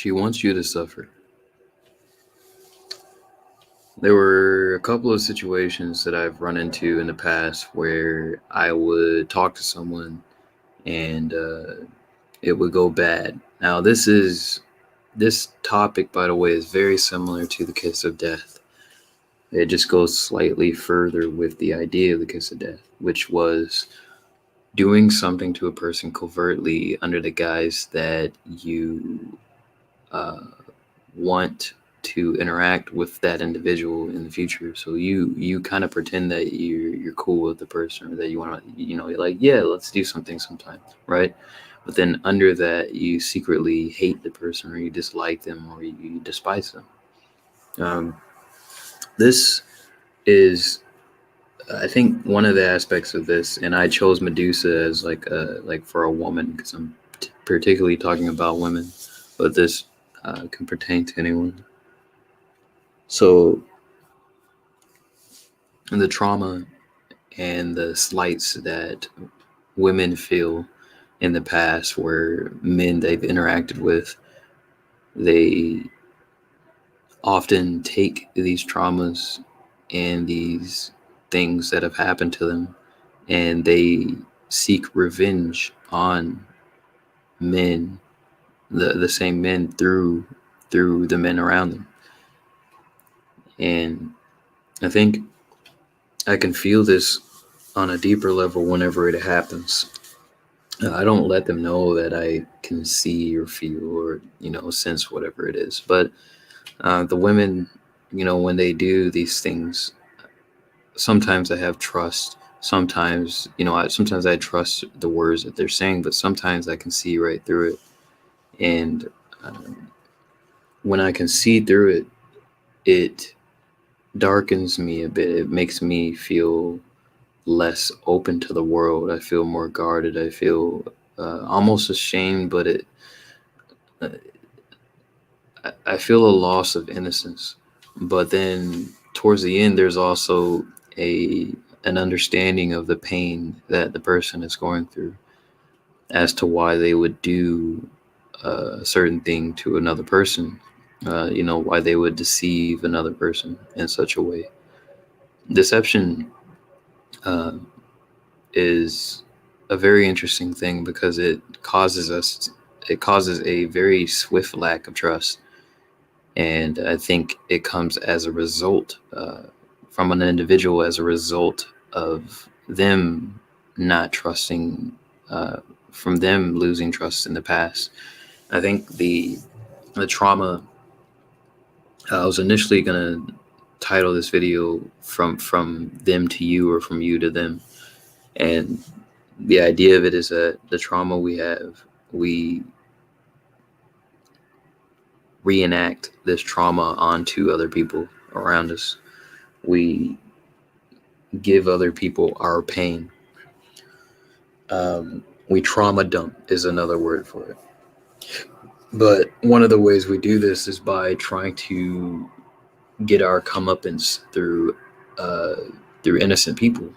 She wants you to suffer. There were a couple of situations that I've run into in the past where I would talk to someone and it would go bad. Now, this topic, by the way, is very similar to the kiss of death. It just goes slightly further with the idea of the kiss of death, which was doing something to a person covertly under the guise that you uh, want to interact with that individual in the future. So you kind of pretend that you're cool with the person, or that you want to, you're like, yeah, let's do something sometime, right? But then under that, you secretly hate the person, or you dislike them, or you despise them. Um, this is, I think, one of the aspects of this, and I chose Medusa as like for a woman because I'm particularly talking about women, but this can pertain to anyone. So the trauma and the slights that women feel in the past, where men they've interacted with, they often take these traumas and these things that have happened to them, and they seek revenge on men, the same men, through the men around them. And I think I can feel this on a deeper level whenever it happens. I don't let them know that I can see or feel or sense whatever it is. But the women, when they do these things, sometimes I have trust. Sometimes, sometimes I trust the words that they're saying, but sometimes I can see right through it. And um, when I can see through it, it darkens me a bit. It makes me feel less open to the world. I feel more guarded. I feel almost ashamed, but uh, I feel a loss of innocence. But then towards the end, there's also a an understanding of the pain that the person is going through as to why they would do a certain thing to another person. Why they would deceive another person in such a way. Deception uh, is a very interesting thing because it causes a very swift lack of trust, and I think it comes as a result from an individual as a result of them not trusting, uh, from them losing trust in the past. I think the trauma. I was initially gonna title this video from them to you, or from you to them, and the idea of it is that the trauma we have, we reenact this trauma onto other people around us. We give other people our pain. We trauma dump is another word for it. But one of the ways we do this is by trying to get our comeuppance uh, through innocent people.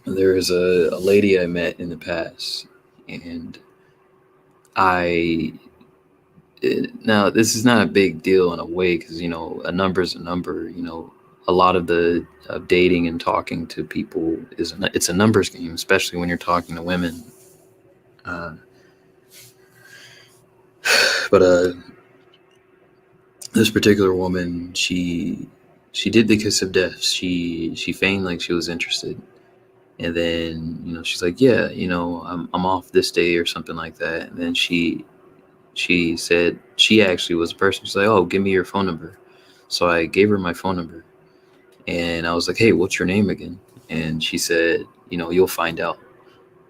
There is a lady I met in the past, and I now this is not a big deal in a way because a number is a number. A lot of the dating and talking to people it's a numbers game, especially when you're talking to women. Uh, but this particular woman, she did the kiss of death. She feigned like she was interested, and then she's like, yeah, I'm off this day or something like that. And then she said she actually was a person. She's like, oh, give me your phone number. So I gave her my phone number, and I was like, hey, what's your name again? And she said, you'll find out.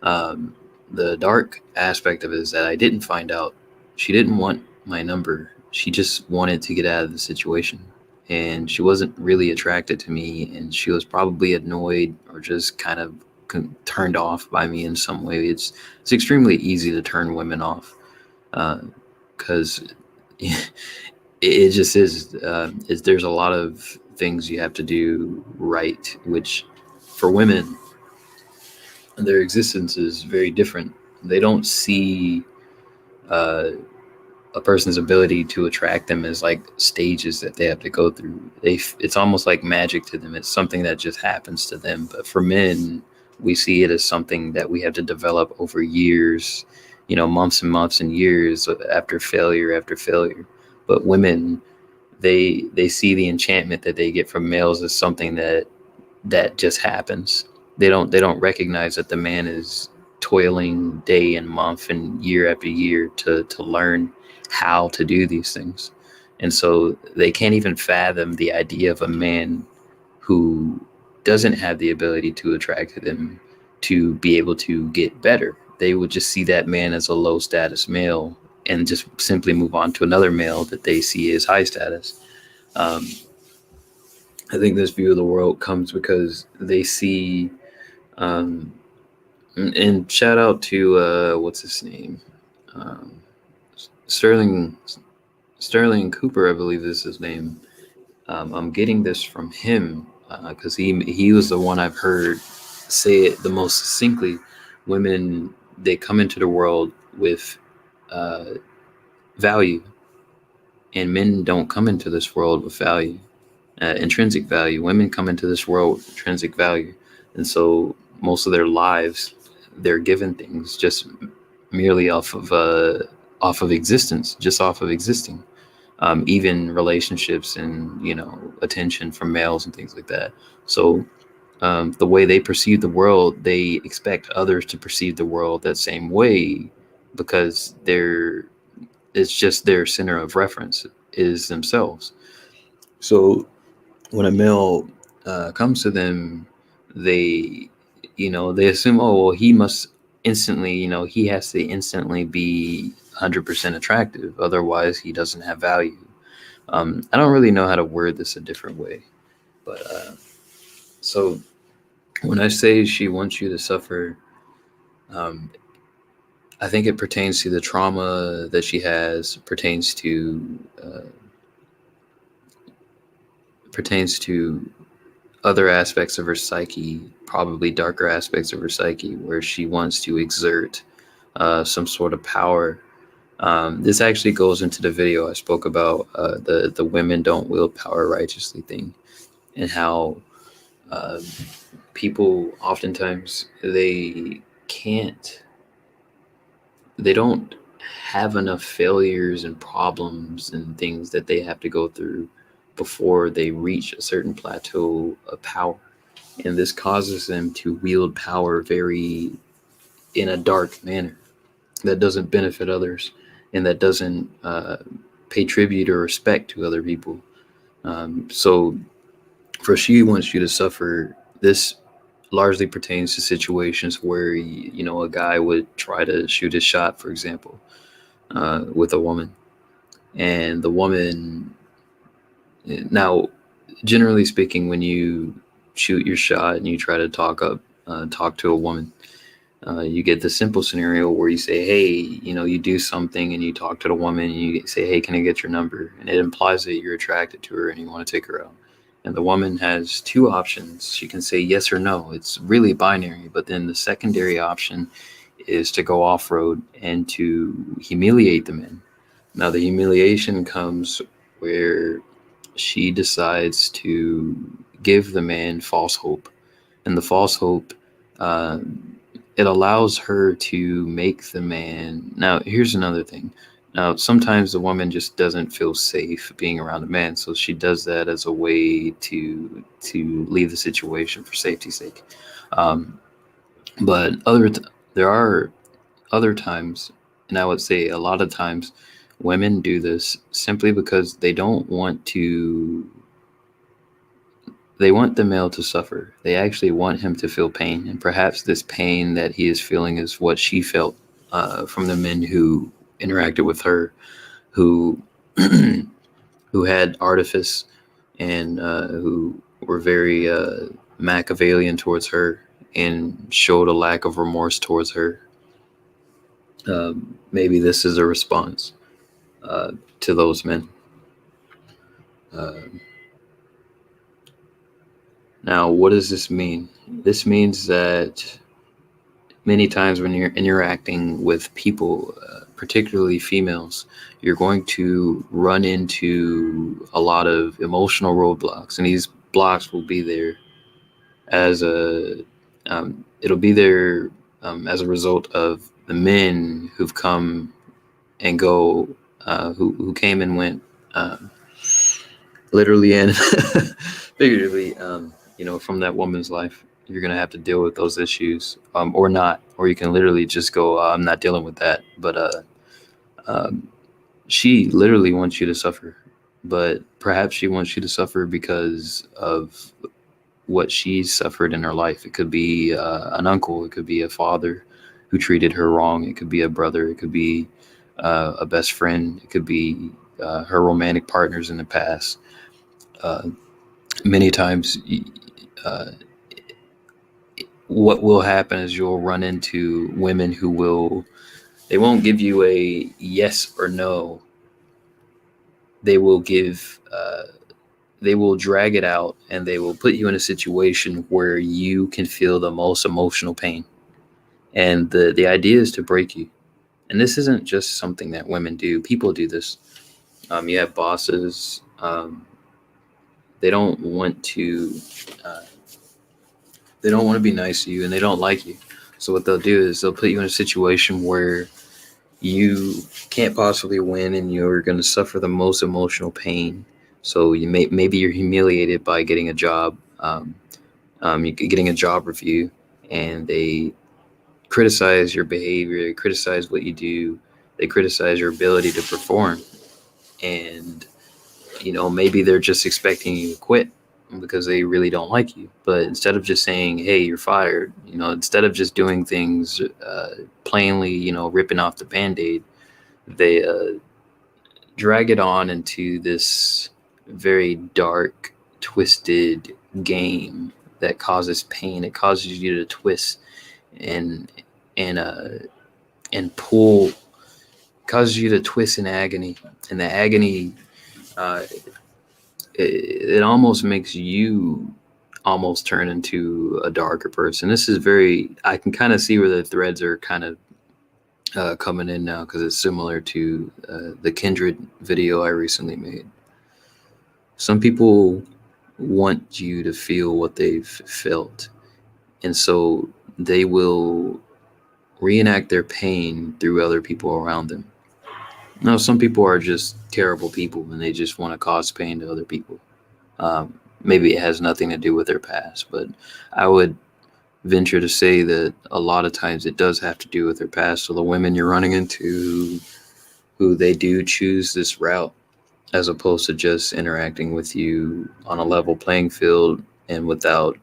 Um, the dark aspect of it is that I didn't find out. She didn't want my number. She just wanted to get out of the situation. And she wasn't really attracted to me. And she was probably annoyed or just kind of turned off by me in some way. It's extremely easy to turn women off because it just is. There's a lot of things you have to do right, which for women, their existence is very different. They don't see uh, a person's ability to attract them is like stages that they have to go through. It's almost like magic to them. It's something that just happens to them. But for men, we see it as something that we have to develop over years, months and months and years after failure after failure. But women, they see the enchantment that they get from males as something that just happens. They don't recognize that the man is toiling day and month and year after year to learn how to do these things. And so they can't even fathom the idea of a man who doesn't have the ability to attract them to be able to get better. They would just see that man as a low status male and just simply move on to another male that they see as high status. um, I think this view of the world comes because they see, um, and shout out to what's his name, um, Sterling Sterling Cooper, I believe is his name. I'm getting this from him because he was the one I've heard say it the most succinctly. Women, they come into the world with uh, value, and men don't come into this world with value. Intrinsic value. Women come into this world with intrinsic value, and so most of their lives, they're given things just merely off of existence, just off of existing. Even relationships and attention from males and things like that. So the way they perceive the world, they expect others to perceive the world that same way because it's just their center of reference is themselves. So when a male comes to them, they, they assume, oh, well, he must instantly, he has to instantly be 100% attractive. Otherwise, he doesn't have value. I don't really know how to word this a different way. But so when I say she wants you to suffer, um, I think it pertains to the trauma that she has, pertains to other aspects of her psyche, probably darker aspects of her psyche, where she wants to exert some sort of power. This actually goes into the video I spoke about, the women don't wield power righteously thing, and how uh, people oftentimes can't, they don't have enough failures and problems and things that they have to go through before they reach a certain plateau of power. And this causes them to wield power very in a dark manner that doesn't benefit others and that doesn't pay tribute or respect to other people. So for she wants you to suffer, this largely pertains to situations where a guy would try to shoot his shot, for example, with a woman, and the woman. Now, generally speaking, when you shoot your shot and you try to talk to a woman, you get the simple scenario where you say, hey, you do something and you talk to the woman and you say, hey, can I get your number? And it implies that you're attracted to her and you want to take her out. And the woman has two options. She can say yes or no. It's really binary. But then the secondary option is to go off road and to humiliate the men. Now, the humiliation comes where she decides to give the man false hope. And the false hope, uh, it allows her to make the man. Now, here's another thing. Now, sometimes the woman just doesn't feel safe being around a man, so she does that as a way to leave the situation for safety's sake. Um, but there are other times, and I would say a lot of times, women do this simply because they don't want to. They want the male to suffer. They actually want him to feel pain, and perhaps this pain that he is feeling is what she felt from the men who interacted with her, who who had artifice and who were very Machiavellian towards her and showed a lack of remorse towards her. Maybe this is a response uh, to those men. Uh, Now, what does this mean? This means that Many times when you're interacting with people, particularly females, you're going to run into a lot of emotional roadblocks, and these blocks will be there as a it'll be there as a result of the men who've come and go, who came and went, um, literally and figuratively, from that woman's life. You're gonna have to deal with those issues, or not, or you can literally just go, "I'm not dealing with that." But um, she literally wants you to suffer, but perhaps she wants you to suffer because of what she's suffered in her life. It could be an uncle, it could be a father who treated her wrong, it could be a brother, it could be a best friend, it could be her romantic partners in the past. Uh, Many times, uh, what will happen is you'll run into women who they won't give you a yes or no. They will they will drag it out, and they will put you in a situation where you can feel the most emotional pain. And the idea is to break you. And this isn't just something that women do. People do this. You have bosses. They don't want to. Uh, they don't want to be nice to you, and they don't like you. So what they'll do is they'll put you in a situation where you can't possibly win, and you're going to suffer the most emotional pain. So maybe you're humiliated by getting a job, you getting a job review, and they criticize your behavior, they criticize what you do, they criticize your ability to perform, and maybe they're just expecting you to quit because they really don't like you. But instead of just saying, "Hey, you're fired," instead of just doing things plainly, ripping off the band-aid, they drag it on into this very dark, twisted game that causes pain. It causes you to twist and and uh and pull, causes you to twist in agony, and the agony, uh, it almost makes you almost turn into a darker person. This is very, I can kind of see where the threads are kind of coming in now, because it's similar to the Kindred video I recently made. Some people want you to feel what they've felt, and so they will reenact their pain through other people around them. Now, some people are just terrible people, and they just want to cause pain to other people. Maybe it has nothing to do with their past, but I would venture to say that a lot of times it does have to do with their past. So the women you're running into, who they do choose this route as opposed to just interacting with you on a level playing field and without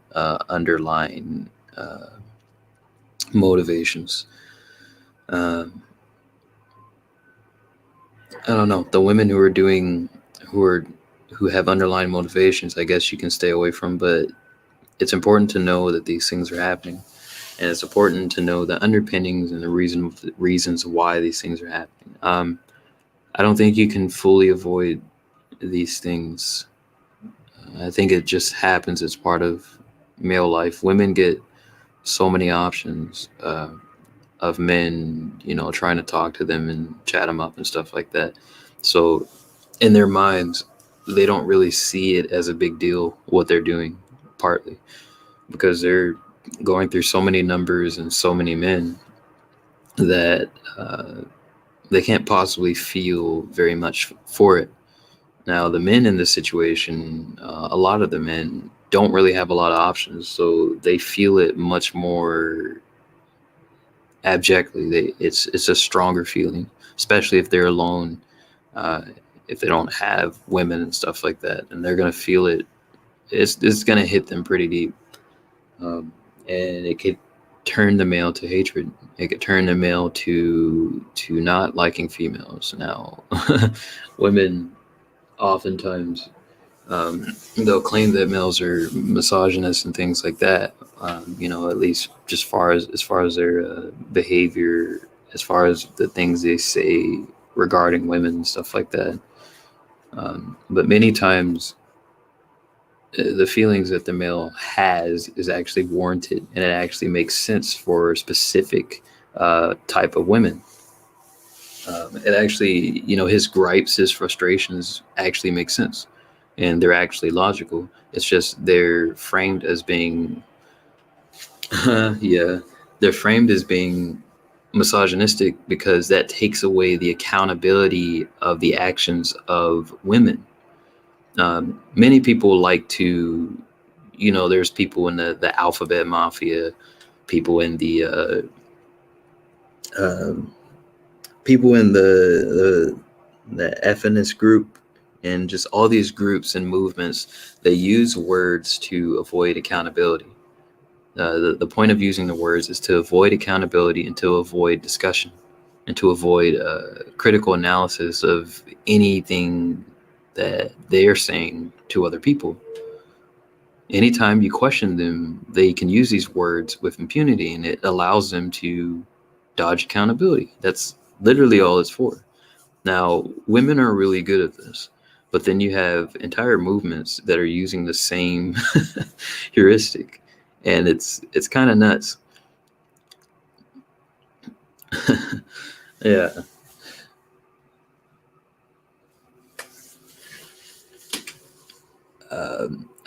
underlying motivations. Um, I don't know. The women who are who have underlying motivations, I guess you can stay away from. But it's important to know that these things are happening, and it's important to know the underpinnings and the reasons why these things are happening. I don't think you can fully avoid these things. I think it just happens. It's part of male life. Women get so many options of men, trying to talk to them and chat them up and stuff like that. So in their minds, they don't really see it as a big deal what they're doing, partly because they're going through so many numbers and so many men that they can't possibly feel very much for it. Now, the men in this situation, a lot of the men don't really have a lot of options, so they feel it much more abjectly. It's a stronger feeling, especially if they're alone, uh, if they don't have women and stuff like that, and they're gonna feel it. It's gonna hit them pretty deep, um, and it could turn the male to hatred. It could turn the male to not liking females. Now, women oftentimes, they'll claim that males are misogynist and things like that. At least just as far as their behavior, as far as the things they say regarding women and stuff like that. But many times, the feelings that the male has is actually warranted, and it actually makes sense for a specific type of women. It actually, his gripes, his frustrations actually make sense, and they're actually logical. It's just they're framed as being, yeah, they're framed as being misogynistic because that takes away the accountability of the actions of women. Many people like to, there's people in the alphabet mafia, people in um people in the FNS group, and just all these groups and movements. They use words to avoid accountability. The point of using the words is to avoid accountability and to avoid discussion and to avoid critical analysis of anything that they're saying to other people. Anytime you question them, they can use these words with impunity, and it allows them to dodge accountability. That's literally all it's for. Now, women are really good at this, but then you have entire movements that are using the same heuristic, and it's kind of nuts. Yeah.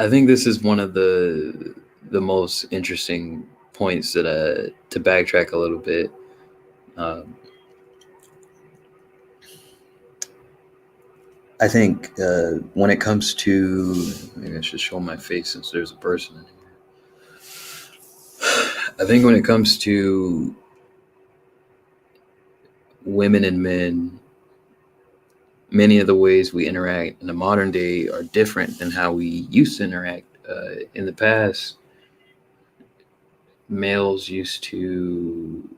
I think this is one of the most interesting points that to backtrack a little bit. Um, I think when it comes to, maybe I should show my face since there's a person in here. I think when it comes to women and men, many of the ways we interact in the modern day are different than how we used to interact. In the past, males used to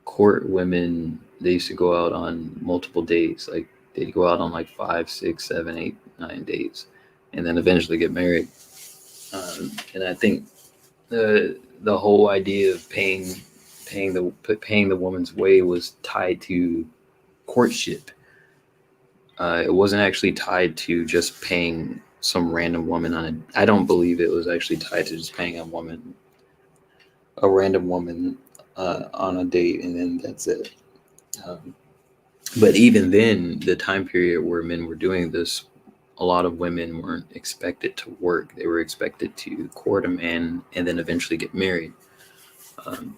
court women. They used to go out on multiple dates. Like they'd go out on like 5, 6, 7, 8, 9 dates, and then eventually get married. And I think the whole idea of paying the woman's way was tied to courtship. It wasn't actually tied to just paying some random woman on it. I don't believe it was actually tied to just paying a random woman on a date, and then that's it. Um, but even then, the time period where men were doing this, a lot of women weren't expected to work. They were expected to court a man and then eventually get married.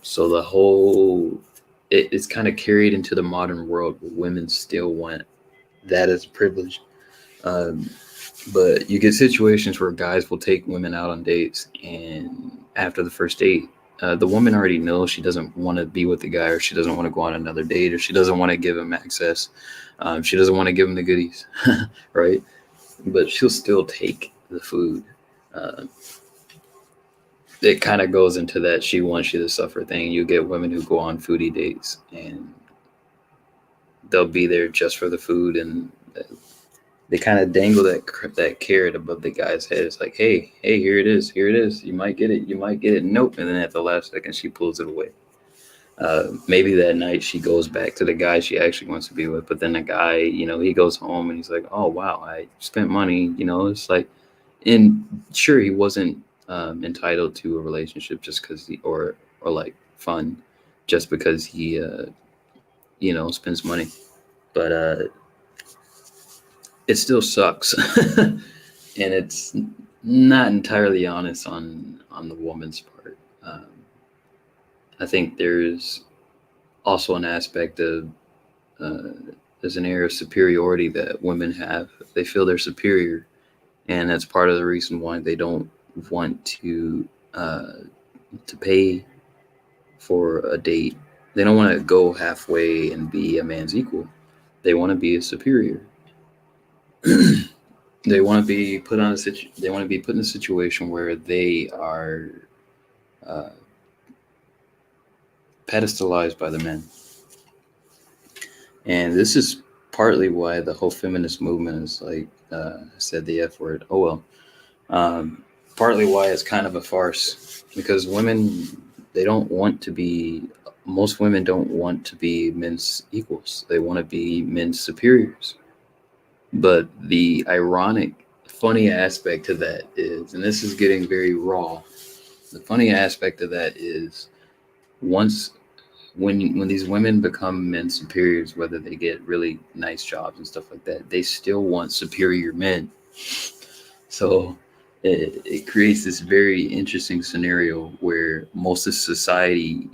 So the whole it's kind of carried into the modern world where women still want that as a privilege. Um, but you get situations where guys will take women out on dates, and after the first date, the woman already knows she doesn't want to be with the guy, or she doesn't want to go on another date, or she doesn't want to give him access. She doesn't want to give him the goodies, right? But she'll still take the food. Uh, it kind of goes into that she wants you to suffer thing. You get women who go on foodie dates, and they'll be there just for the food, and they kind of dangle that carrot above the guy's head. It's like, hey, here it is. You might get it, you might get it. Nope. And then at the last second, she pulls it away. Maybe that night she goes back to the guy she actually wants to be with, but then the guy, he goes home and he's like, oh wow, I spent money. It's like, and sure, he wasn't entitled to a relationship just because or like fun, just because he spends money, but it still sucks. And it's not entirely honest on the woman's part. I think there's also an aspect of uh, there's an air of superiority that women have. They feel they're superior, and that's part of the reason why they don't want to pay for a date. They don't want to go halfway and be a man's equal. They want to be a superior. They want to be put on they want to be put in a situation where they are uh, pedestalized by the men. And this is partly why the whole feminist movement is like, said the F word. Oh well. Um, Partly why it's kind of a farce, because they don't want to be. Most women don't want to be men's equals. They want to be men's superiors. But the ironic funny aspect to that is, and this is getting very raw. The funny aspect of that is once when these women become men superiors, whether they get really nice jobs and stuff like that, they still want superior men. So it creates this very interesting scenario where most of society,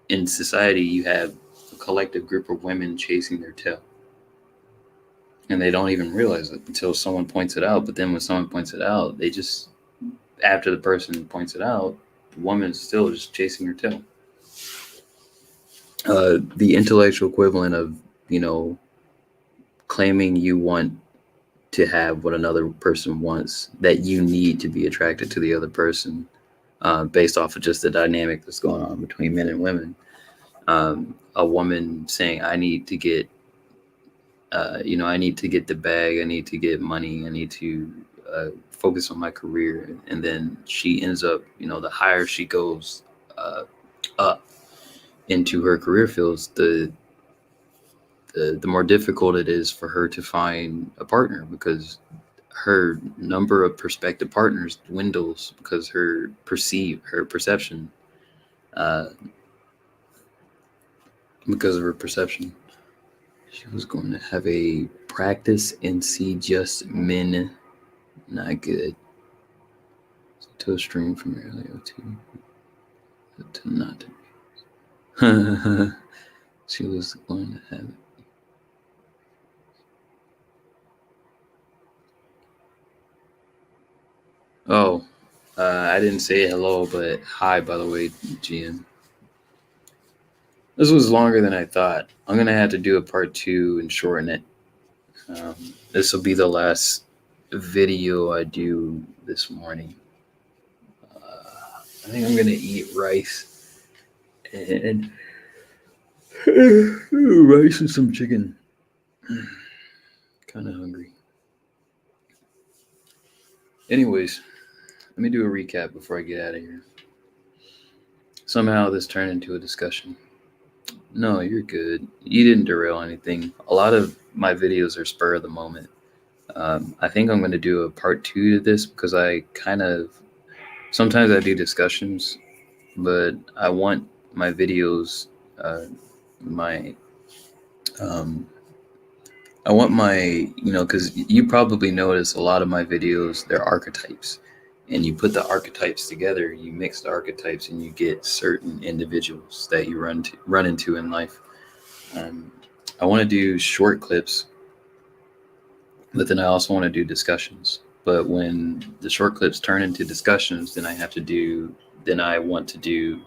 in society, you have a collective group of women chasing their tail. And they don't even realize it until someone points it out. But then when someone points it out, they just, after the person points it out, the woman's still just chasing her tail. The intellectual equivalent of, you know, claiming you want to have what another person wants, that you need to be attracted to the other person, based off of just the dynamic that's going on between men and women. A woman saying, I need to get, I need to get the bag, I need to get money, I need to focus on my career. And then she ends up, the higher she goes up into her career fields, the more difficult it is for her to find a partner, because her number of prospective partners dwindles because her perception, uh, because of her perception. She was going to have a practice and see just men. Not good. To a stream from earlier to not. She was going to have it. Oh, I didn't say hello, but hi, by the way, GM. This was longer than I thought. I'm going to have to do a part 2 and shorten it. This will be the last video I do this morning. I think I'm going to eat rice and rice and some chicken. Kind of hungry. Anyways, let me do a recap before I get out of here. Somehow this turned into a discussion. No, you're good. You didn't derail anything. A lot of my videos are spur of the moment. I think I'm going to do a part 2 to this because sometimes I do discussions, but I want my videos, my, um, I want my, because you probably notice a lot of my videos, they're archetypes. And you put the archetypes together, you mix the archetypes, and you get certain individuals that you run into in life. I want to do short clips, but then I also want to do discussions. But when the short clips turn into discussions, then I want to do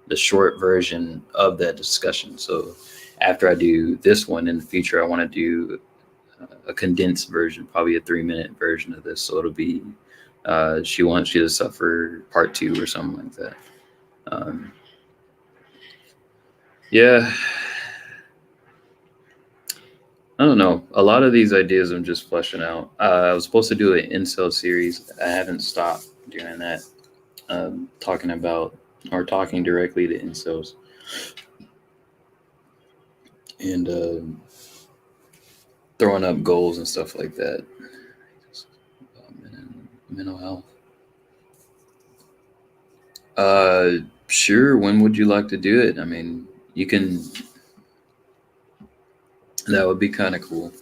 the short version of that discussion. So after I do this one in the future, I want to do a condensed version, probably a 3-minute version of this. So it'll be She Wants You to Suffer Part 2 or something like that. Yeah, I don't know. A lot of these ideas I'm just fleshing out. I was supposed to do an incel series. I haven't stopped doing that. Talking directly to incels and throwing up goals and stuff like that. Mental health. Sure. When would you like to do it? I mean, you can. That would be kind of cool.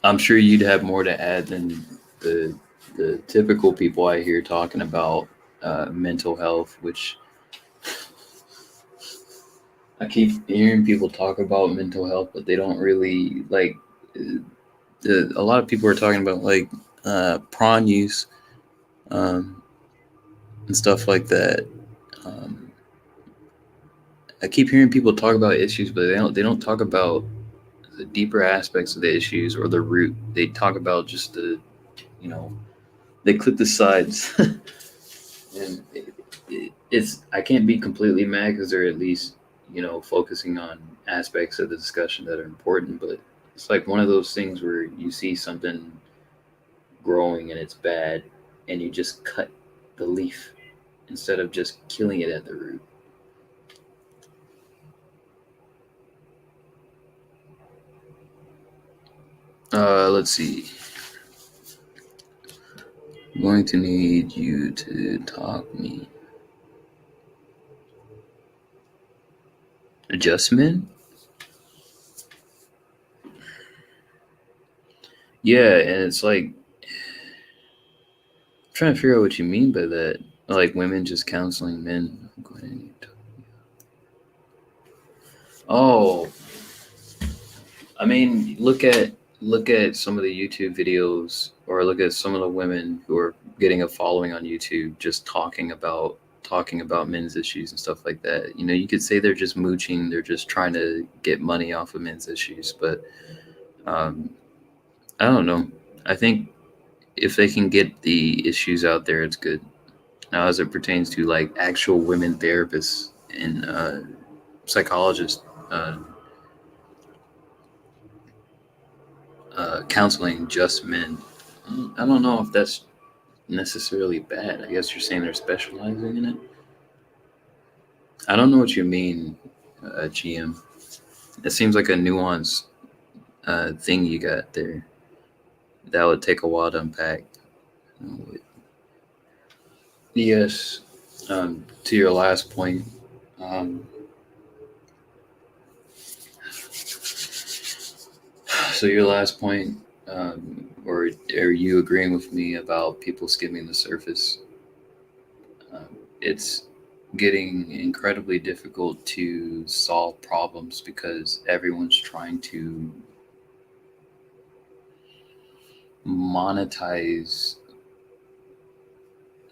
I'm sure you'd have more to add than the the typical people I hear talking about mental health, which I keep hearing people talk about mental health, but they don't really like. A lot of people are talking about like prawn use um, and stuff like that. Um, I keep hearing people talk about issues, but they don't talk about the deeper aspects of the issues or the root. They talk about just you know they clip the sides, and it's I can't be completely mad because they're at least focusing on aspects of the discussion that are important, but it's like one of those things where you see something growing and it's bad, and you just cut the leaf instead of just killing it at the root. Let's see. I'm going to need you to talk me. Adjustment? Yeah, and it's like, I'm trying to figure out what you mean by that. Like women just counseling men. I'm going to need to... Oh, I mean, look at some of the YouTube videos, or look at some of the women who are getting a following on YouTube, just talking about men's issues and stuff like that. You could say they're just mooching, they're just trying to get money off of men's issues, but um, I don't know. I think if they can get the issues out there, it's good. Now, as it pertains to like actual women therapists and psychologists, uh, counseling just men, I don't know if that's necessarily bad. I guess you're saying they're specializing in it. I don't know what you mean, GM. It seems like a nuanced thing you got there. That would take a while to unpack. Yes. To your last point, um, so your last point, or are you agreeing with me about people skimming the surface? It's getting incredibly difficult to solve problems because everyone's trying to monetize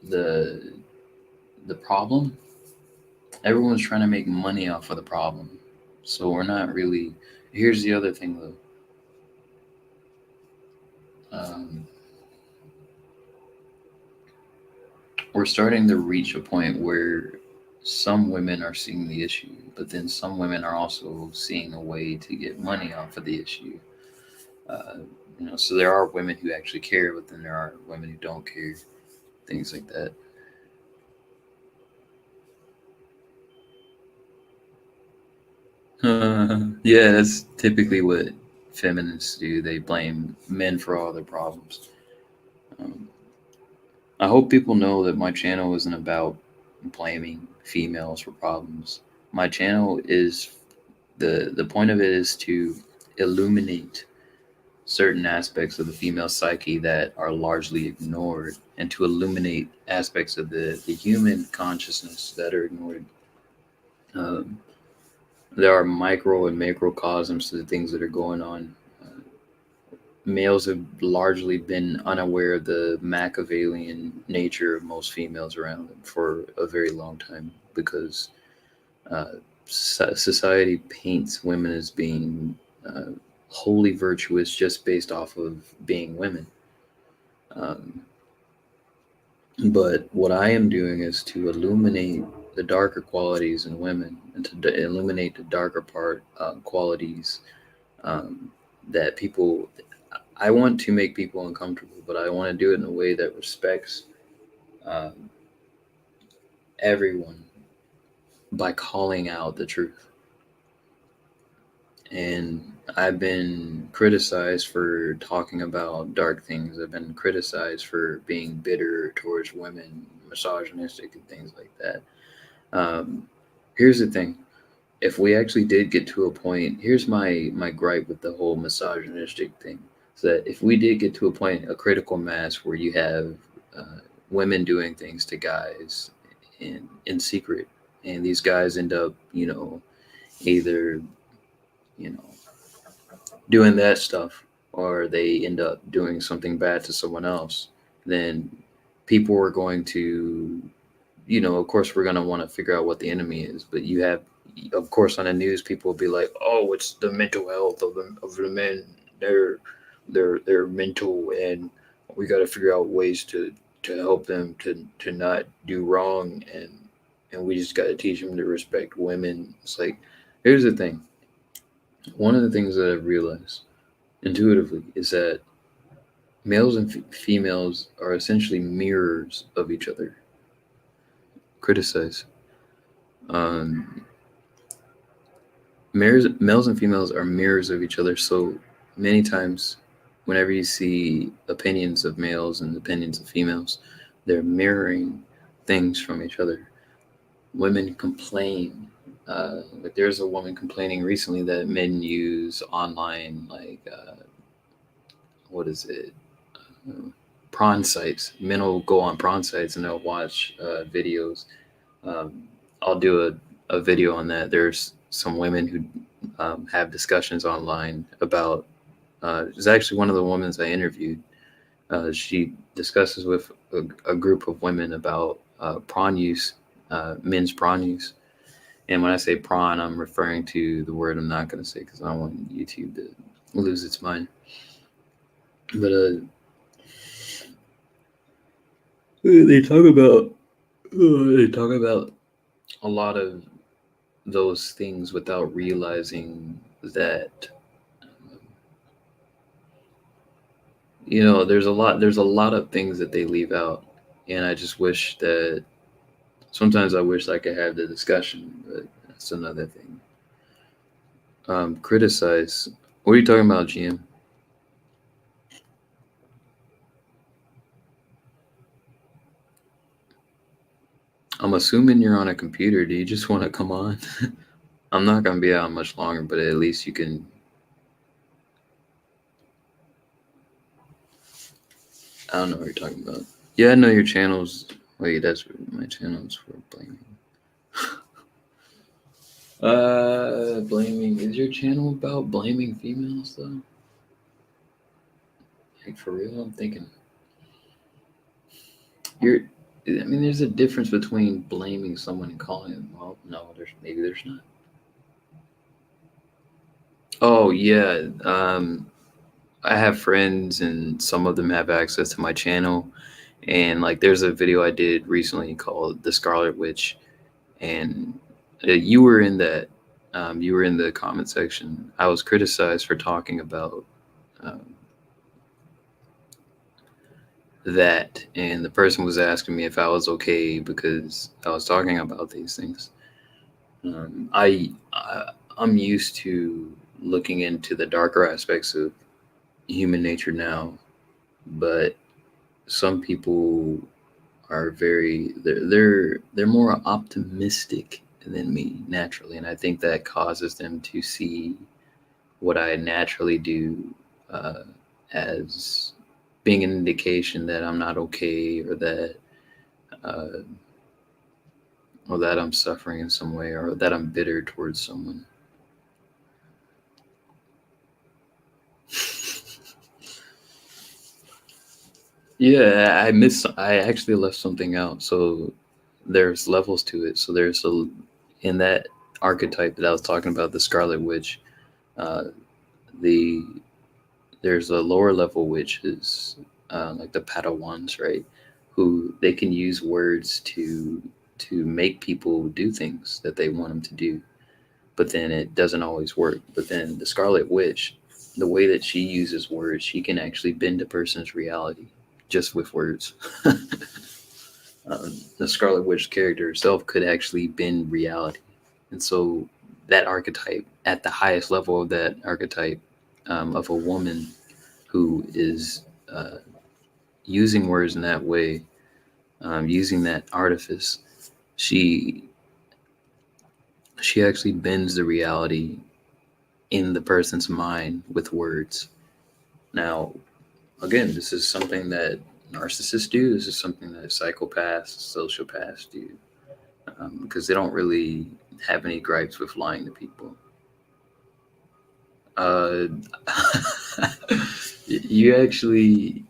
the the problem. Everyone's trying to make money off of the problem. So we're not really. Here's the other thing though. Um, we're starting to reach a point where some women are seeing the issue, but then some women are also seeing a way to get money off of the issue. Uh, so there are women who actually care, but then there are women who don't care. Things like that. Yeah, that's typically what feminists do. They blame men for all their problems. Um, I hope people know that my channel isn't about blaming females for problems. My channel is the point of it is to illuminate certain aspects of the female psyche that are largely ignored, and to illuminate aspects of the human consciousness that are ignored. Um, there are micro and macrocosms to the things that are going on. Males have largely been unaware of the Machiavellian nature of most females around them for a very long time because uh, society paints women as being uh, wholly virtuous just based off of being women. Um, but what I am doing is to illuminate the darker qualities in women and to illuminate the darker qualities um, that people. I want to make people uncomfortable, but I want to do it in a way that respects um, everyone by calling out the truth. And I've been criticized for talking about dark things. I've been criticized for being bitter towards women, misogynistic, and things like that. Um, here's the thing: if we actually did get to a point, here's my gripe with the whole misogynistic thing: is that if we did get to a point, a critical mass where you have uh, women doing things to guys in secret, and these guys end up, either you know doing that stuff or they end up doing something bad to someone else, then people are going to, of course, we're going to want to figure out what the enemy is. But you have, of course, on the news, people will be like, "Oh, it's the mental health of the men. They're mental, and we got to figure out ways to help them to not do wrong, and we just got to teach them to respect women." It's like, here's the thing. One of the things that I've realized intuitively is that males and females are essentially mirrors of each other. Criticize. Um, males and females are mirrors of each other. So many times, whenever you see opinions of males and opinions of females, they're mirroring things from each other. Women complain. Like there's a woman complaining recently that men use online, like what is it? Uh, Prawn sites. Men will go on prawn sites and they'll watch videos. Um, I'll do a video on that. There's some women who have discussions online about. It's actually one of the women I interviewed. She discusses with a group of women about prawn use, men's prawn use. And when I say prawn, I'm referring to the word I'm not going to say because I don't want YouTube to lose its mind. But they talk about a lot of those things without realizing that there's a lot of things that they leave out, and I just wish that sometimes I wish I could have the discussion, but that's another thing. Criticize. What are you talking about, GM? I'm assuming you're on a computer. Do you just want to come on? I'm not gonna be out much longer, but at least you can. I don't know what you're talking about. Yeah, I know your channels. Wait, that's my channels for blaming. Blaming. Is your channel about blaming females though? Like for real? I'm thinking you're. I mean, there's a difference between blaming someone and calling them. Well, no, there's not. Oh yeah. I have friends, and some of them have access to my channel. And like, there's a video I did recently called "The Scarlet Witch," and you were in that. You were in the comment section. I was criticized for talking about um, that, and the person was asking me if I was okay because I was talking about these things. I'm used to looking into the darker aspects of human nature now, but some people are they're more optimistic than me naturally, and I think that causes them to see what I naturally do uh, as being an indication that I'm not okay, uh, or that I'm suffering in some way, or that I'm bitter towards someone. Yeah, I actually left something out. So there's levels to it. So in that archetype that I was talking about, the Scarlet Witch, uh, the there's a lower level witch is like the Padawans, right? Who they can use words to make people do things that they want them to do, but then it doesn't always work. But then the Scarlet Witch, the way that she uses words, she can actually bend a person's reality just with words. The Scarlet Witch character herself could actually bend reality. And so that archetype, at the highest level of that archetype, of a woman who is using words in that way, using that artifice, she she actually bends the reality in the person's mind with words. Now, again, this is something that narcissists do. This is something that psychopaths, sociopaths do, because they don't really have any gripes with lying to people. Uh, you actually,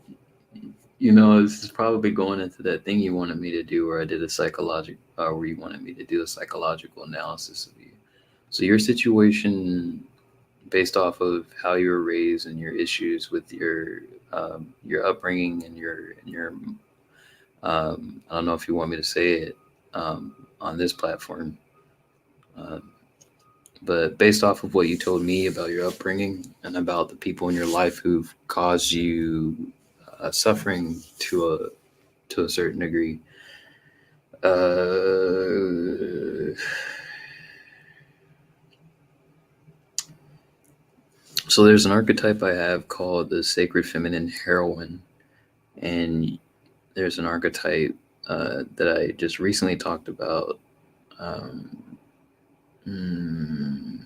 this is probably going into that thing you wanted me to do, where I did a where you wanted me to do a psychological analysis of you. So your situation, based off of how you were raised and your issues with your upbringing and your I don't know if you want me to say it on this platform, um, but based off of what you told me about your upbringing and about the people in your life who've caused you suffering to a certain degree, uh, So there's an archetype I have called the sacred feminine heroine, and there's an archetype that I just recently talked about. Um, mm,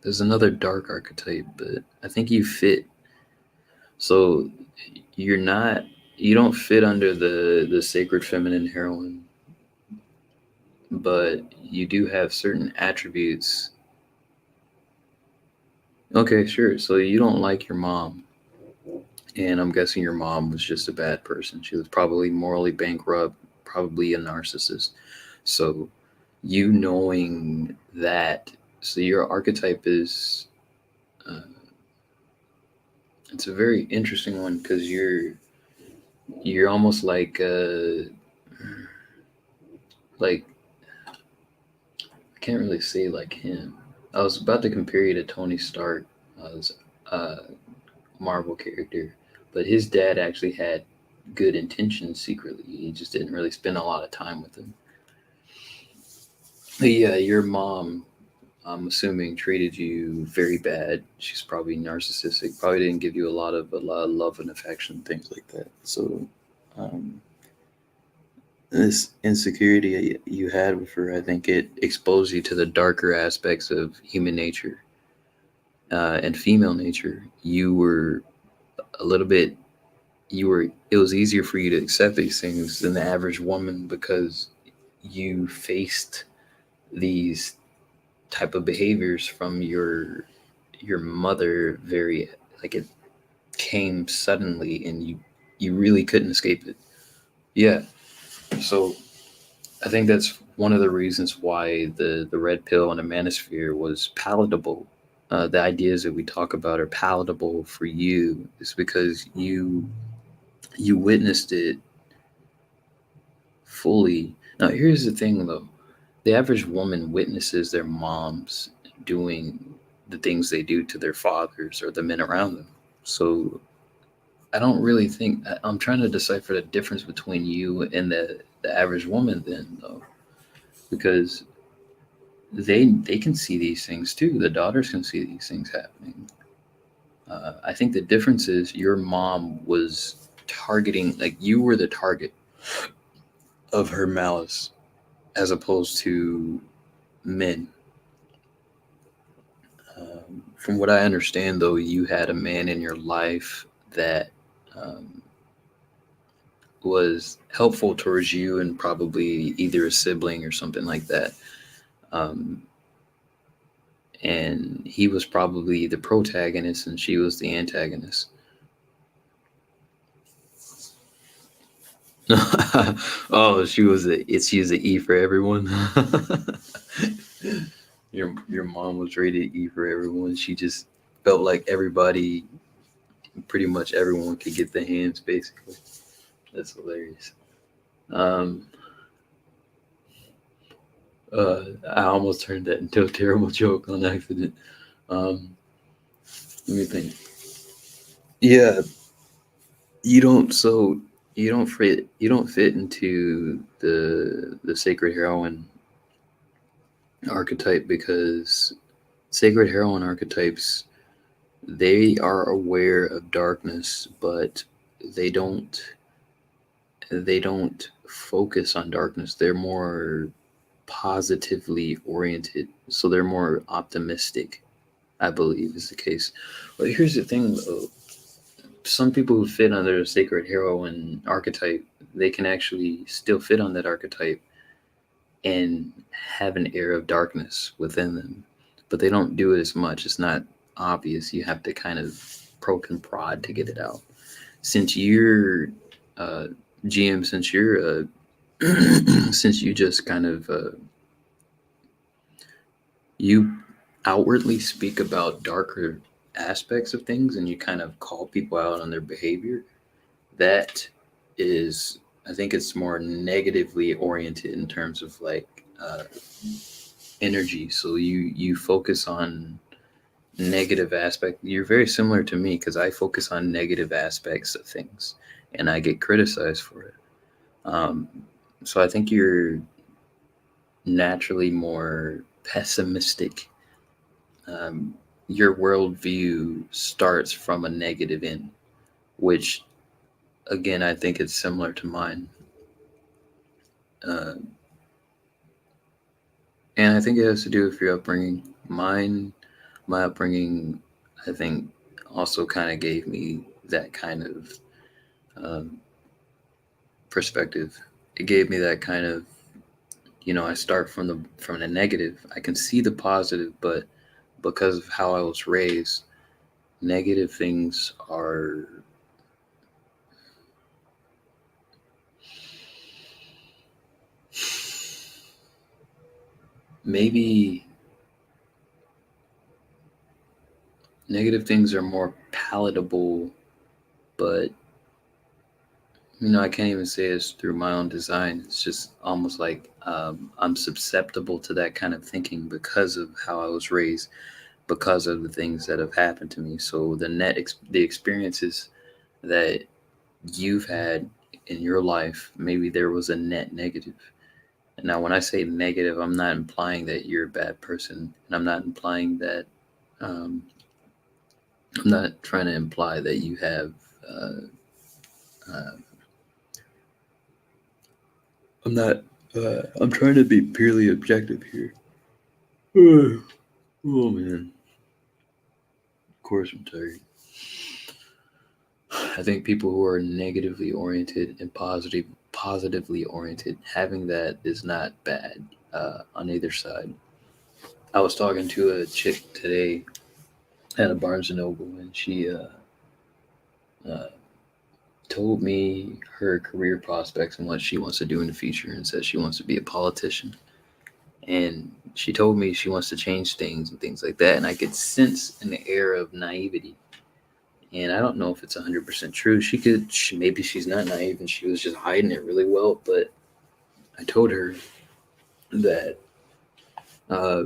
there's another dark archetype, but I think you fit. So you're not, you don't fit under the sacred feminine heroine, but you do have certain attributes. Okay, sure. So you don't like your mom, and I'm guessing your mom was just a bad person. She was probably morally bankrupt, probably a narcissist. So you knowing that, so your archetype is, uh, it's a very interesting one because you're almost like I can't really say like him. I was about to compare you to Tony Stark, as a Marvel character, but his dad actually had good intentions secretly. He just didn't really spend a lot of time with him. But yeah, your mom, I'm assuming, treated you very bad. She's probably narcissistic. Probably didn't give you a lot of love and affection, things like that. So, um, this insecurity you had with her, I think it exposed you to the darker aspects of human nature and female nature. You were a little bit. You were. It was easier for you to accept these things than the average woman because you faced these type of behaviors from your mother very, like, it came suddenly and you really couldn't escape it. Yeah. So I think that's one of the reasons why the red pill and the manosphere was palatable. The ideas that we talk about are palatable for you is because you witnessed it fully. Now here's the thing though. The average woman witnesses their moms doing the things they do to their fathers or the men around them. So I don't really think I'm trying to decipher the difference between you and the average woman then though, because they can see these things too. The daughters can see these things happening. I think the difference is your mom was targeting, like you were the target of her malice as opposed to men. From what I understand, though, you had a man in your life that um, was helpful towards you and probably either a sibling or something like that. Um, and he was probably the protagonist and she was the antagonist. Oh, she was a E for everyone. Your mom was rated E for everyone. She just felt like everybody, pretty much everyone, could get the hands. Basically, that's hilarious. Um, I almost turned that into a terrible joke on accident. Um, Let me think. Yeah, you don't. So you don't fit into the sacred heroine archetype because sacred heroine archetypes, they are aware of darkness, but they don't they don't focus on darkness. They're more positively oriented, so they're more optimistic, I believe is the case. But here's the thing though. Some people who fit under the sacred heroine archetype, they can actually still fit on that archetype and have an air of darkness within them. But they don't do it as much. It's not obvious. You have to kind of poke and prod to get it out. Since you're uh, GM, since you're since you just kind of you outwardly speak about darker aspects of things and you kind of call people out on their behavior, that is, I think it's more negatively oriented in terms of like energy. So you focus on negative aspect. You're very similar to me because I focus on negative aspects of things and I get criticized for it. um, so I think you're naturally more pessimistic, um, your worldview starts from a negative end, which again I think it's similar to mine, uh, and I think it has to do with your upbringing. My upbringing, I think, also kind of gave me that kind of um, perspective. It gave me that kind of, I start from the negative. I can see the positive, but because of how I was raised, negative things are maybe negative things are more palatable, but I can't even say it's through my own design. It's just almost like I'm susceptible to that kind of thinking because of how I was raised, because of the things that have happened to me. So the experiences that you've had in your life, maybe there was a net negative. And now, when I say negative, I'm not implying that you're a bad person, and I'm not implying that. Um, I'm not trying to imply that you have. Uh, uh, I'm not. I'm trying to be purely objective here. Oh man, of course I'm tired. I think people who are negatively oriented and positively oriented, having that is not bad on either side. I was talking to a chick today at a Barnes and Noble, and she uh, told me her career prospects and what she wants to do in the future, and said she wants to be a politician. And she told me she wants to change things and things like that. And I could sense an air of naivety. And I don't know if it's 100% true. Maybe she's not naive and she was just hiding it really well. But I told her that uh,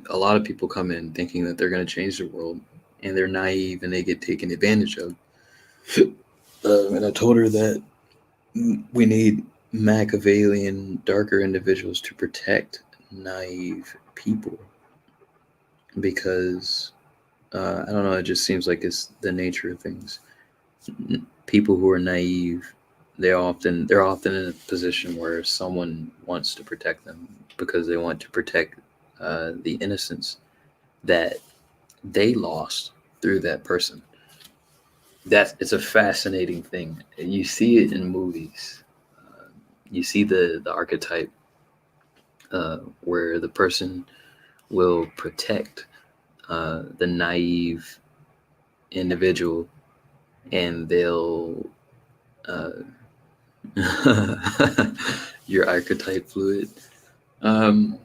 a lot of people come in thinking that they're going to change the world, and they're naive and they get taken advantage of. And I told her that we need Machiavellian, darker individuals to protect naive people because I don't know. It just seems like it's the nature of things. People who are naive, they're often in a position where someone wants to protect them because they want to protect the innocence that they lost through that person. It's a fascinating thing. You see it in movies. Uh, you see the archetype where the person will protect the naive individual, and they'll uh, your archetype fluid. Um,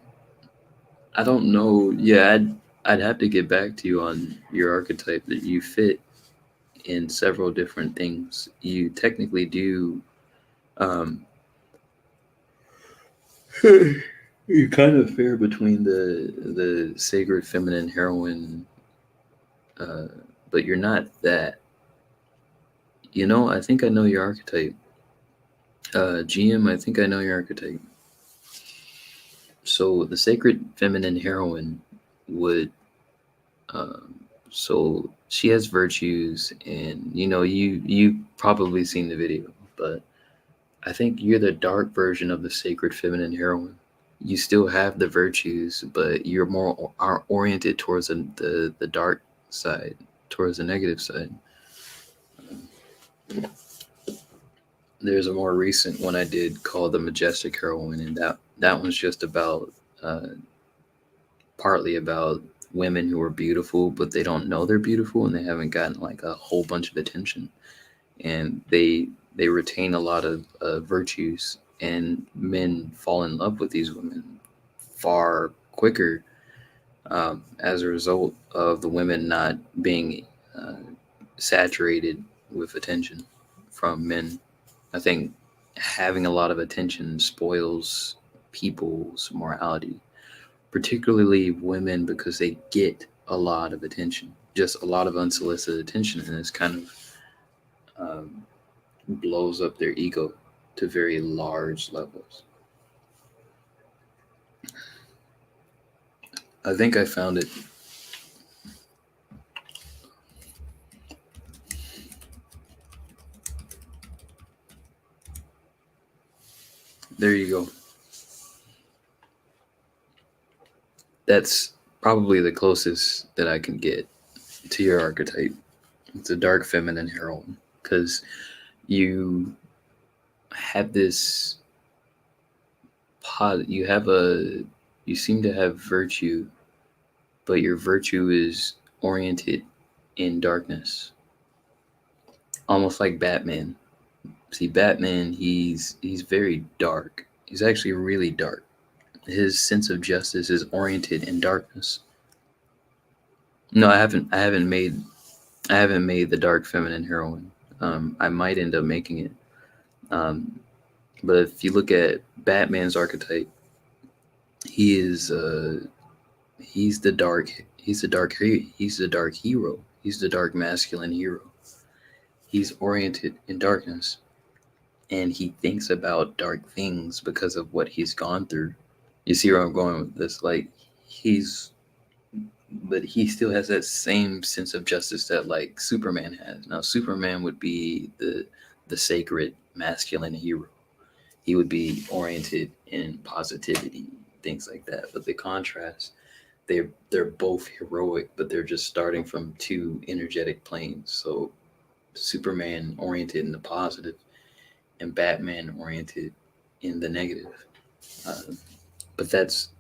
I don't know. Yeah, I'd have to get back to you on your archetype that you fit in several different things. You technically do. Um, you kind of fare between the sacred feminine heroine, uh, but you're not that. I think I know your archetype. GM, I think I know your archetype. So the sacred feminine heroine would so she has virtues, and you probably seen the video, but I think you're the dark version of the sacred feminine heroine. You still have the virtues, but you're more are oriented towards the dark side, towards the negative side. There's a more recent one I did called the majestic heroine, and that one's just about uh, partly about women who are beautiful, but they don't know they're beautiful, and they haven't gotten like a whole bunch of attention, and they retain a lot of virtues, and men fall in love with these women far quicker as a result of the women not being uh, saturated with attention from men. I think having a lot of attention spoils people's morality, particularly women, because they get a lot of attention, just a lot of unsolicited attention, and it's kind of blows up their ego to very large levels. I think I found it. There you go. That's probably the closest that I can get to your archetype. It's a dark feminine heroine because you have this you have a you seem to have virtue, but your virtue is oriented in darkness, almost like Batman. See, Batman, he's very dark. He's actually really dark. His sense of justice is oriented in darkness. No, I haven't made the dark feminine heroine. I might end up making it. Um, but if you look at Batman's archetype, he is he's the dark hero. He's the dark masculine hero. He's oriented in darkness, and he thinks about dark things because of what he's gone through. You see where I'm going with this? Like he's but he still has that same sense of justice that like Superman has. Now Superman would be the sacred masculine hero. He would be oriented in positivity, things like that. But the contrast, they're both heroic, but they're just starting from two energetic planes. So Superman oriented in the positive, and Batman oriented in the negative. Uh, but that's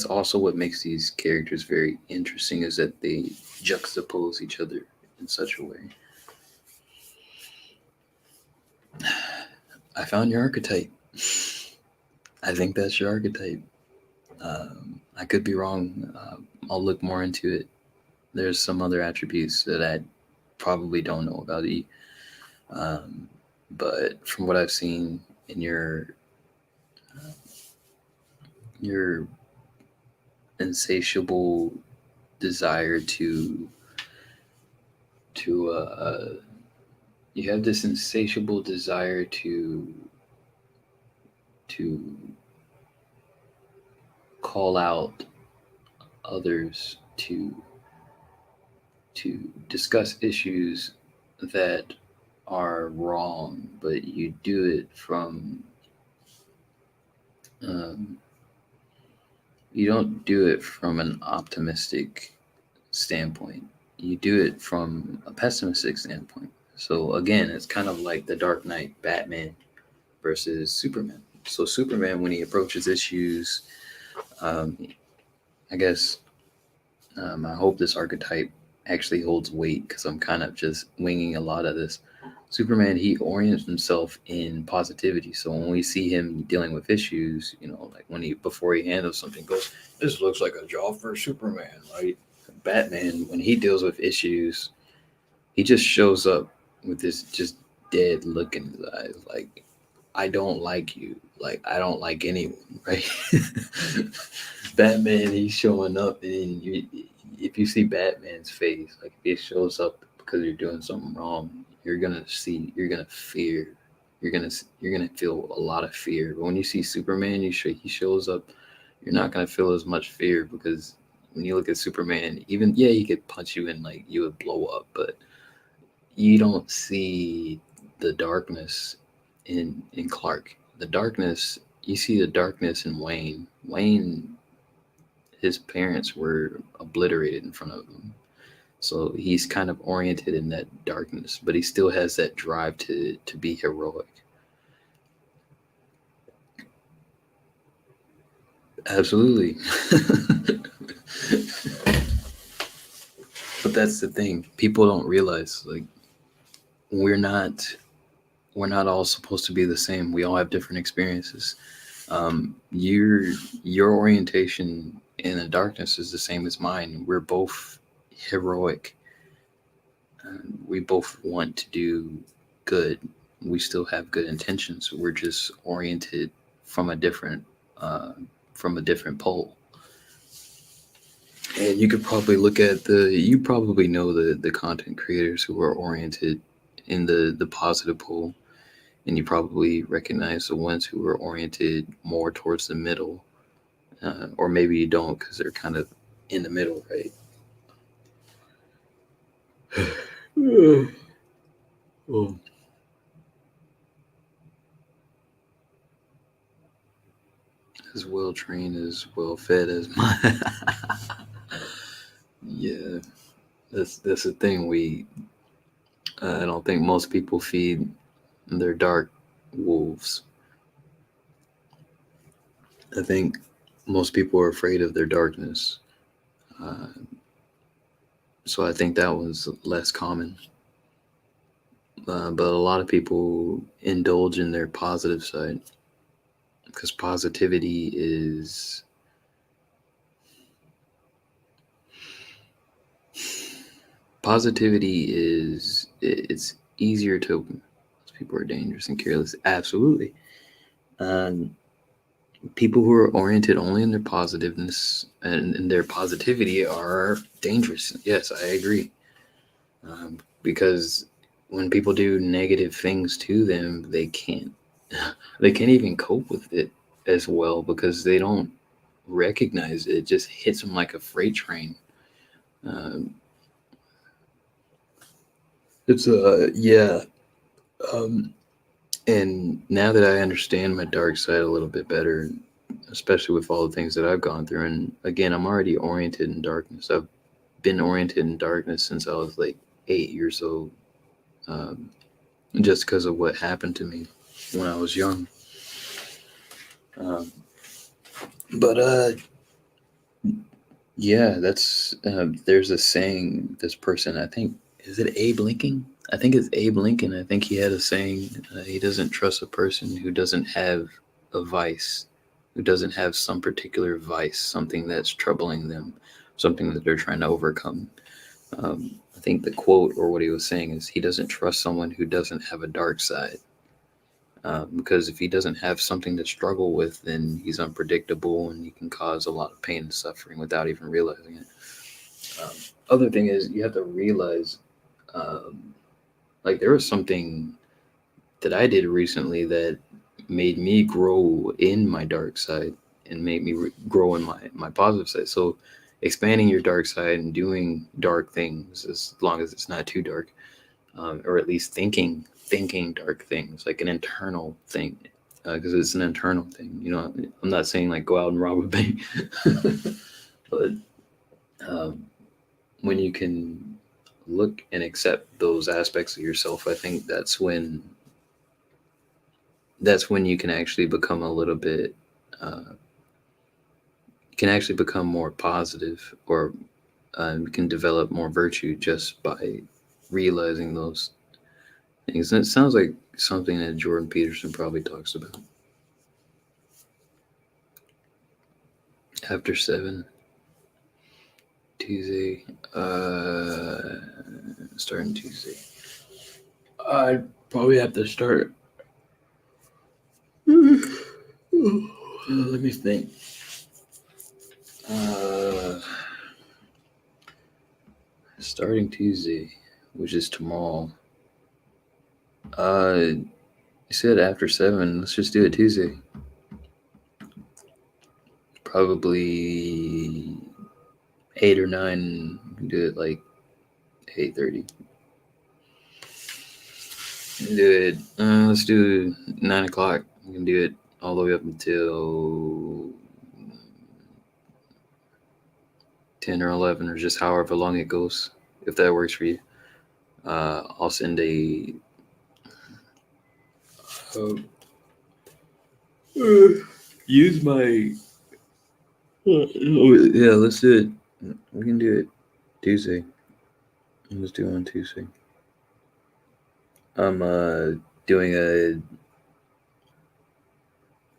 also what makes these characters very interesting is that they juxtapose each other in such a way. I found your archetype. I think that's your archetype. I could be wrong. I'll look more into it. There's some other attributes that I probably don't know about E. Um, but from what I've seen in your insatiable desire to you have this insatiable desire to call out others to discuss issues that are wrong, but you do it from um, you don't do it from an optimistic standpoint. You do it from a pessimistic standpoint. So again, it's kind of like the Dark Knight, Batman versus Superman. So Superman, when he approaches issues, um, I guess I hope this archetype actually holds weight because I'm kind of just winging a lot of this. Superman, he orients himself in positivity. So when we see him dealing with issues, like when he before he handles something, he goes, "This looks like a job for Superman, right?" Batman, when he deals with issues, he just shows up with this just dead look in his eyes, like I don't like you, like I don't like anyone, right? Batman, he's showing up, and if you see Batman's face, like if it shows up because you're doing something wrong, you're gonna fear, you're gonna feel a lot of fear. But when you see Superman, he shows up, you're not gonna feel as much fear because when you look at Superman, even yeah, he could punch you and like you would blow up, but you don't see the darkness in Clark. The darkness you see the darkness in Wayne. Wayne, his parents were obliterated in front of him. So he's kind of oriented in that darkness, but he still has that drive to be heroic. Absolutely. But that's the thing. People don't realize like we're not we're not all supposed to be the same. We all have different experiences. Your orientation in the darkness is the same as mine. We're both heroic. We both want to do good. We still have good intentions. We're just oriented from a different uh, from a different pole. And you could probably look at you probably know the content creators who are oriented in the positive pole, and you probably recognize the ones who are oriented more towards the middle, or maybe you don't because they're kind of in the middle, right? Oh. as well trained, as well fed as mine. Yeah, that's the thing. I don't think most people feed their dark wolves. I think most people are afraid of their darkness. Uh, so I think that one's less common. But a lot of people indulge in their positive side because it's easier to. People are dangerous and careless. Absolutely. Um, People who are oriented only in their positiveness and their positivity are dangerous. Yes, I agree. Because when people do negative things to them, they can't they can't even cope with it as well because they don't recognize it. It just hits them like a freight train. Um, it's yeah. Um, and now that I understand my dark side a little bit better, especially with all the things that I've gone through, and again, I'm already oriented in darkness. I've been oriented in darkness since I was like 8 years old, um, just because of what happened to me when I was young. Um, but yeah, that's there's a saying. This person, I think, is it Abe Lincoln? I think it's Abe Lincoln. I think he had a saying. He doesn't trust a person who doesn't have a vice, who doesn't have some particular vice, something that's troubling them, something that they're trying to overcome. I think the quote or what he was saying is he doesn't trust someone who doesn't have a dark side. Because if he doesn't have something to struggle with, then he's unpredictable and he can cause a lot of pain and suffering without even realizing it. Um, Other thing is you have to realize, um, like there was something that I did recently that made me grow in my dark side and made me grow in my positive side. So expanding your dark side and doing dark things as long as it's not too dark, or at least thinking dark things, like an internal thing, because it's an internal thing. I'm not saying like go out and rob a bank, but um, when you can look and accept those aspects of yourself, I think that's when you can actually become a little bit. Uh, can actually become more positive, or you can develop more virtue just by realizing those things. And it sounds like something that Jordan Peterson probably talks about. After 7, Tuesday, starting Tuesday. I'd probably have to start. Let me think. Uh, Starting Tuesday, which is tomorrow. You said after 7. Let's just do it Tuesday. Probably 8 or 9. Do it like 8:30. Do it. Let's do 9 o'clock. We can do it all the way up until 10 or 11, or just however long it goes. If that works for you, I'll send a. Uh, Use my. Yeah, let's do it. We can do it Tuesday. Let's do it on Tuesday. I'm doing a.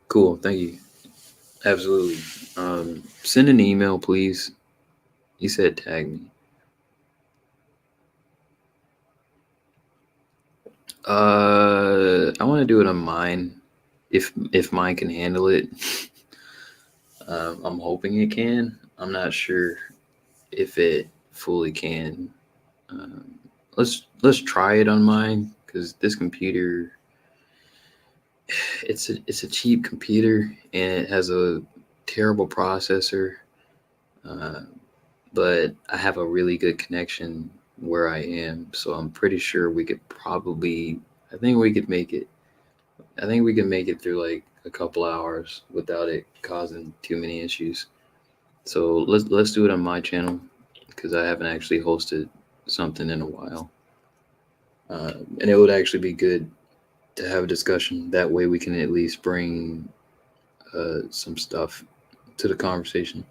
Cool. Thank you. Absolutely. Send an email, please. You said tag me. I want to do it on mine, if mine can handle it. I'm hoping it can. I'm not sure if it fully can. Um, let's try it on mine because this computer, it's a cheap computer and it has a terrible processor. Uh, but I have a really good connection where I am, so I'm pretty sure we could probably. I think we could make it. I think we can make it through like a couple hours without it causing too many issues. So let's do it on my channel because I haven't actually hosted something in a while, and it would actually be good to have a discussion. That way, we can at least bring some stuff to the conversation.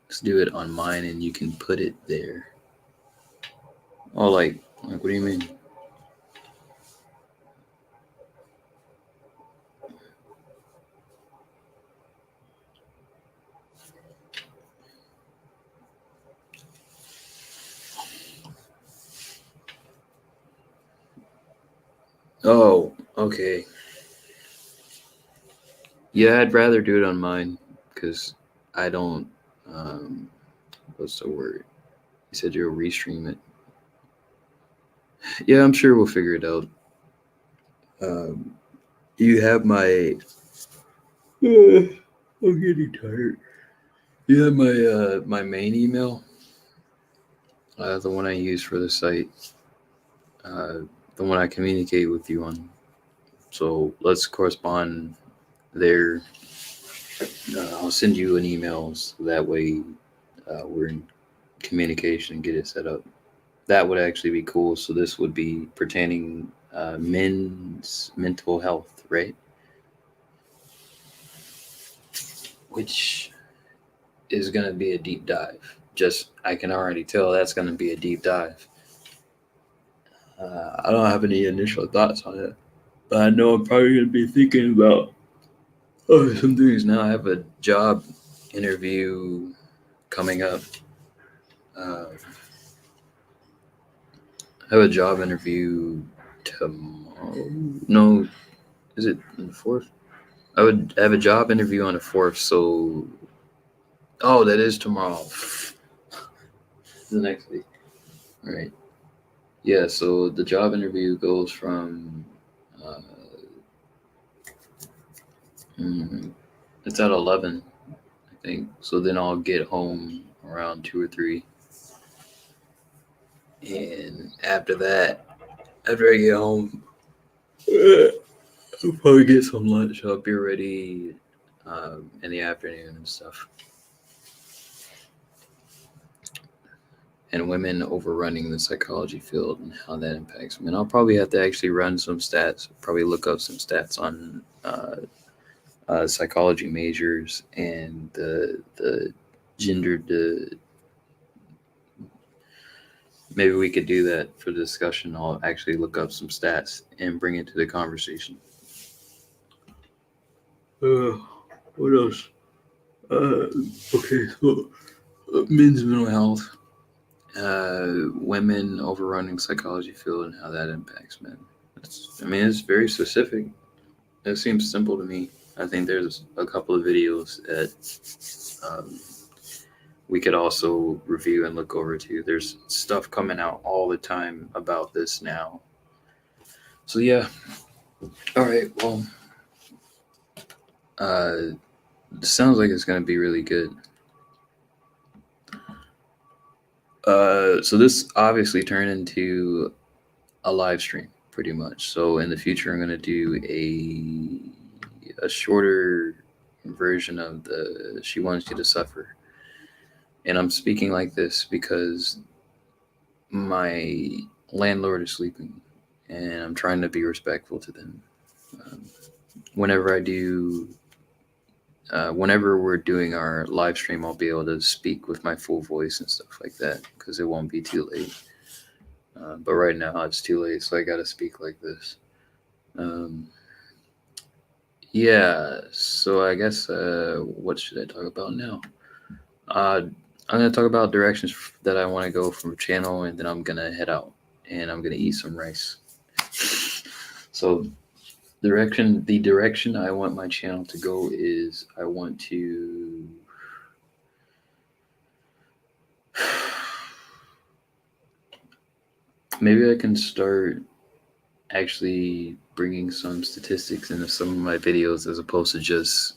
Let's do it on mine, and you can put it there. Oh, like what do you mean? Oh, okay. Yeah, I'd rather do it on mine because I don't. Um, what's the word? You said you'll restream it. Yeah, I'm sure we'll figure it out. Um, you have my. I'm getting tired. You have my main email, the one I use for the site, uh, the one I communicate with you on. So let's correspond there. I'll send you an email so that way we're in communication and get it set up. That would actually be cool. So this would be pertaining men's mental health, right? Which is going to be a deep dive. Just I can already tell that's going to be a deep dive. I don't have any initial thoughts on it, but I know I'm probably going to be thinking about some things now. I have a job interview coming up. Uh, I have a job interview tomorrow. No, is it the fourth? I would have a job interview on the fourth. So, oh, that is tomorrow. The next week, right? Yeah. So the job interview goes from. Uh, mm, it's at 11, I think. So then I'll get home around 2 or 3, and after that, after I get home, I'll probably get some lunch. I'll be ready in the afternoon and stuff. And women overrunning the psychology field and how that impacts men. I'll probably have to actually run some stats, probably look up some stats on psychology majors and the gender. Maybe we could do that for the discussion. I'll actually look up some stats and bring it to the conversation. Uh, what else? Okay, so men's mental health, women overrunning psychology field and how that impacts men. It's very specific. It seems simple to me. I think there's a couple of videos that we could also review and look over too. There's stuff coming out all the time about this now. So yeah. All right. Well, it sounds like it's going to be really good. So this obviously turned into a live stream pretty much. So in the future, I'm going to do a shorter version of the "She Wants You to Suffer," and I'm speaking like this because my landlord is sleeping, and I'm trying to be respectful to them. Um, whenever I do, whenever we're doing our live stream, I'll be able to speak with my full voice and stuff like that because it won't be too late. But right now it's too late, so I got to speak like this. Um, yeah, so I guess what should I talk about now? I'm going to talk about directions that I want to go from channel, and then I'm going to head out and I'm going to eat some rice. So the direction I want my channel to go is I want to maybe I can start actually bringing some statistics into some of my videos as opposed to just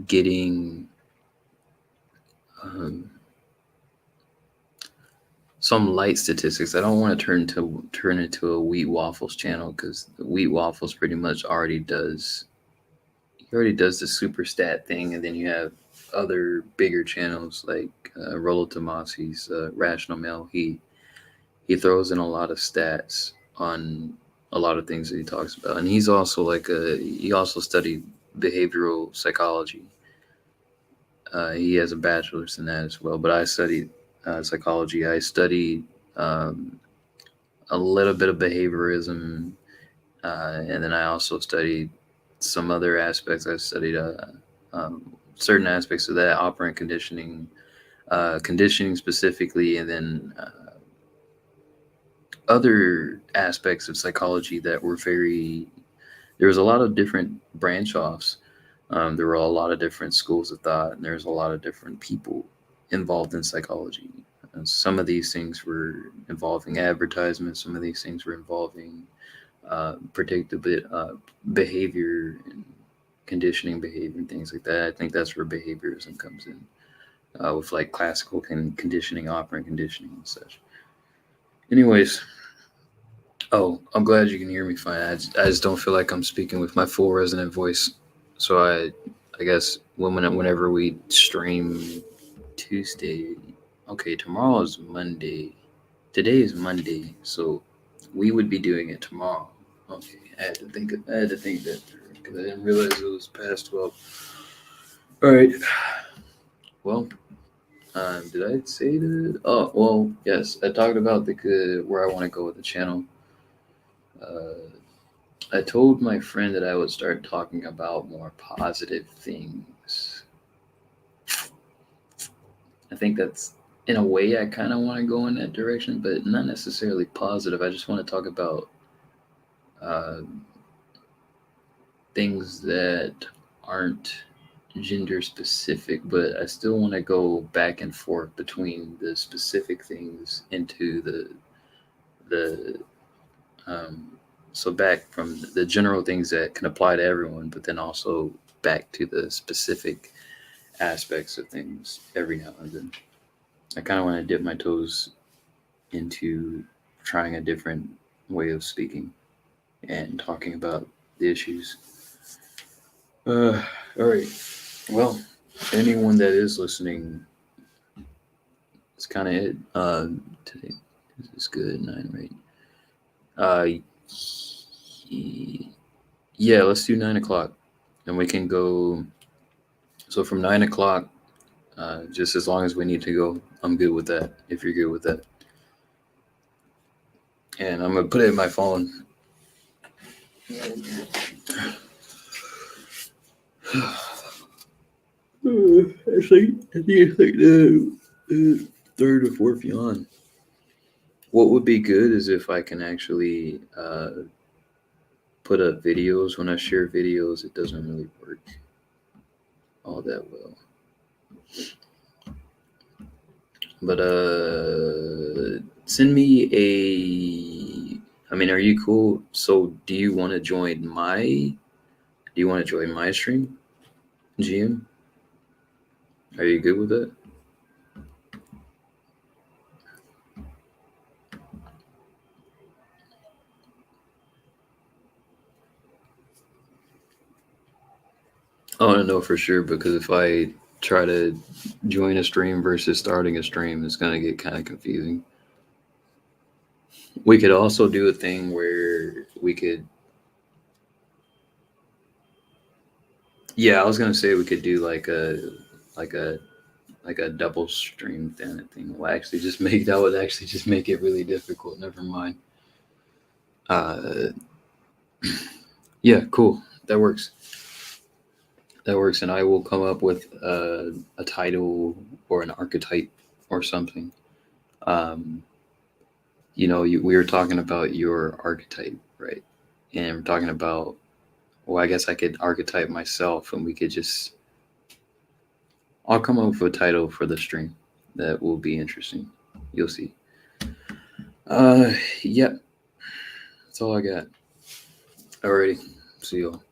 getting um, some light statistics. I don't want to turn into a wheat waffles channel, because the wheat waffles pretty much already does the super stat thing, and then you have other bigger channels like Rollo Tomasi's Rational Male. He throws in a lot of stats on a lot of things that he talks about, and he also studied behavioral psychology. He has a bachelor's in that as well. But I studied psychology. I studied um, a little bit of behaviorism, and then I also studied some other aspects. I studied certain aspects of that, operant conditioning, conditioning specifically, and then other aspects of psychology that were very. There was a lot of different branch offs. There were a lot of different schools of thought, and there's a lot of different people involved in psychology. Some of these things were involving advertisements. Some of these things were involving predictive behavior and conditioning behavior and things like that. I think that's where behaviorism comes in, with like classical conditioning, operant conditioning, and such. Anyways, oh, I'm glad you can hear me fine. I just don't feel like I'm speaking with my full resonant voice. So I guess whenever we stream Tuesday, okay, tomorrow is Monday. Today is Monday, so we would be doing it tomorrow. Okay, I had to think that through, because I didn't realize it was past 12. All right. Well, did I say that? Oh, well, yes. I talked about where I want to go with the channel. Uh, I told my friend that I would start talking about more positive things. I think that's, in a way, I kind of want to go in that direction, but not necessarily positive. I just want to talk about uh, things that aren't gender specific, but I still want to go back and forth between the specific things into the so back from the general things that can apply to everyone, but then also back to the specific aspects of things every now and then. I kind of want to dip my toes into trying a different way of speaking and talking about the issues. Uh, all right. Well, anyone that is listening, it's kind of it. Today is good. 9 right. Yeah, let's do 9 o'clock, and we can go. So from 9 o'clock, just as long as we need to go, I'm good with that. If you're good with that, and I'm gonna put it in my phone. I think the third or fourth yawn. What would be good is if I can actually put up videos. When I share videos, it doesn't really work all that well. But send me a. I mean, are you cool? So, do you want to join my? Do you want to join my stream, GM? Are you good with that? I want to know for sure, because if I try to join a stream versus starting a stream, it's gonna get kind of confusing. We could also do a thing where we could. Yeah, I was gonna say we could do like a like a double stream thing. Well, actually, just make that would actually just make it really difficult. Never mind. Uh, yeah, cool. That works. That works, and I will come up with a title or an archetype or something. Um, we were talking about your archetype, right? And we're talking about. Well, I guess I could archetype myself, and we could just. I'll come up with a title for the stream that will be interesting. You'll see. Uh, yep. That's all I got. Alrighty. See y'all.